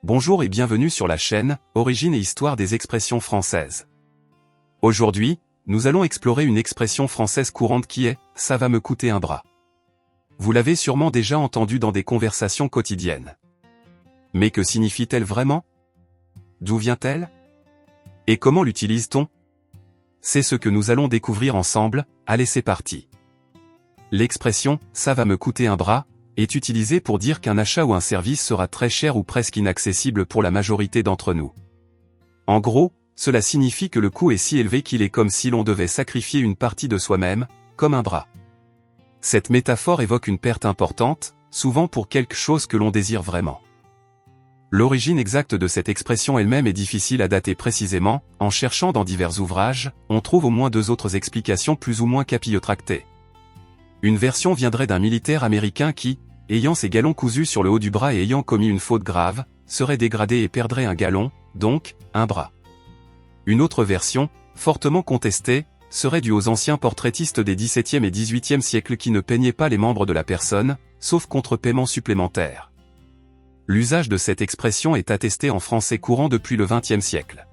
Bonjour et bienvenue sur la chaîne Origine et Histoire des expressions françaises. Aujourd'hui, nous allons explorer une expression française courante qui est « ça va me coûter un bras ». Vous l'avez sûrement déjà entendue dans des conversations quotidiennes. Mais que signifie-t-elle vraiment? D'où vient-elle? Et comment l'utilise-t-on? C'est ce que nous allons découvrir ensemble, allez c'est parti. L'expression « ça va me coûter un bras » est utilisée pour dire qu'un achat ou un service sera très cher ou presque inaccessible pour la majorité d'entre nous. En gros, cela signifie que le coût est si élevé qu'il est comme si l'on devait sacrifier une partie de soi-même, comme un bras. Cette métaphore évoque une perte importante, souvent pour quelque chose que l'on désire vraiment. L'origine exacte de cette expression elle-même est difficile à dater précisément, en cherchant dans divers ouvrages, on trouve au moins deux autres explications plus ou moins capillotractées. Une version viendrait d'un militaire américain qui, ayant ses galons cousus sur le haut du bras et ayant commis une faute grave, serait dégradé et perdrait un galon, donc, un bras. Une autre version, fortement contestée, serait due aux anciens portraitistes des XVIIe et XVIIIe siècles qui ne peignaient pas les membres de la personne, sauf contre paiement supplémentaire. L'usage de cette expression est attesté en français courant depuis le XXe siècle.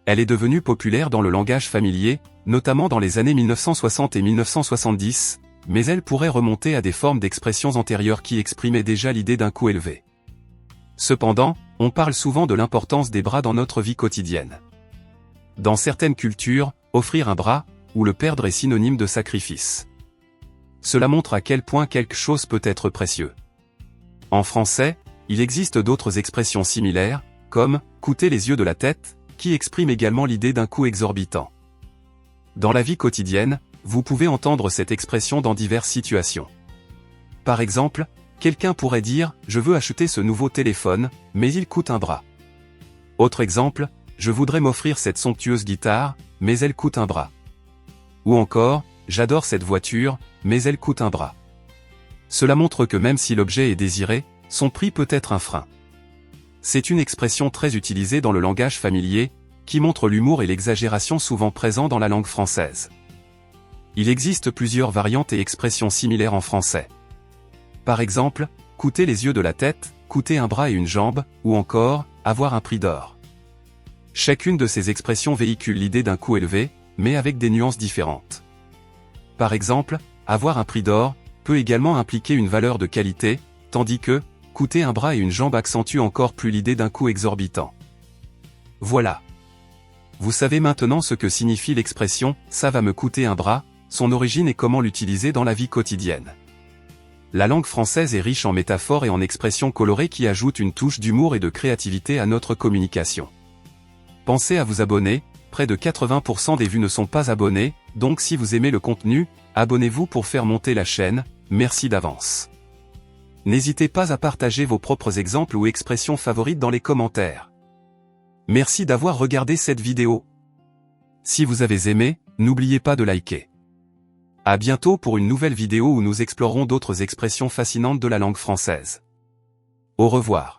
Elle est devenue populaire dans le langage familier, notamment dans les années 1960 et 1970, mais elle pourrait remonter à des formes d'expressions antérieures qui exprimaient déjà l'idée d'un coût élevé. Cependant, on parle souvent de l'importance des bras dans notre vie quotidienne. Dans certaines cultures, offrir un bras, ou le perdre est synonyme de sacrifice. Cela montre à quel point quelque chose peut être précieux. En français, il existe d'autres expressions similaires, comme « coûter les yeux de la tête », qui expriment également l'idée d'un coût exorbitant. Dans la vie quotidienne, vous pouvez entendre cette expression dans diverses situations. Par exemple, quelqu'un pourrait dire « je veux acheter ce nouveau téléphone, mais il coûte un bras ». Autre exemple, « je voudrais m'offrir cette somptueuse guitare, mais elle coûte un bras ». Ou encore, « j'adore cette voiture, mais elle coûte un bras ». Cela montre que même si l'objet est désiré, son prix peut être un frein. C'est une expression très utilisée dans le langage familier, qui montre l'humour et l'exagération souvent présents dans la langue française. Il existe plusieurs variantes et expressions similaires en français. Par exemple, coûter les yeux de la tête, coûter un bras et une jambe, ou encore, avoir un prix d'or. Chacune de ces expressions véhicule l'idée d'un coût élevé, mais avec des nuances différentes. Par exemple, avoir un prix d'or peut également impliquer une valeur de qualité, tandis que, coûter un bras et une jambe accentue encore plus l'idée d'un coût exorbitant. Voilà. Vous savez maintenant ce que signifie l'expression « ça va me coûter un bras », son origine et comment l'utiliser dans la vie quotidienne. La langue française est riche en métaphores et en expressions colorées qui ajoutent une touche d'humour et de créativité à notre communication. Pensez à vous abonner, près de 80% des vues ne sont pas abonnés, donc si vous aimez le contenu, abonnez-vous pour faire monter la chaîne, merci d'avance. N'hésitez pas à partager vos propres exemples ou expressions favorites dans les commentaires. Merci d'avoir regardé cette vidéo. Si vous avez aimé, n'oubliez pas de liker. À bientôt pour une nouvelle vidéo où nous explorerons d'autres expressions fascinantes de la langue française. Au revoir.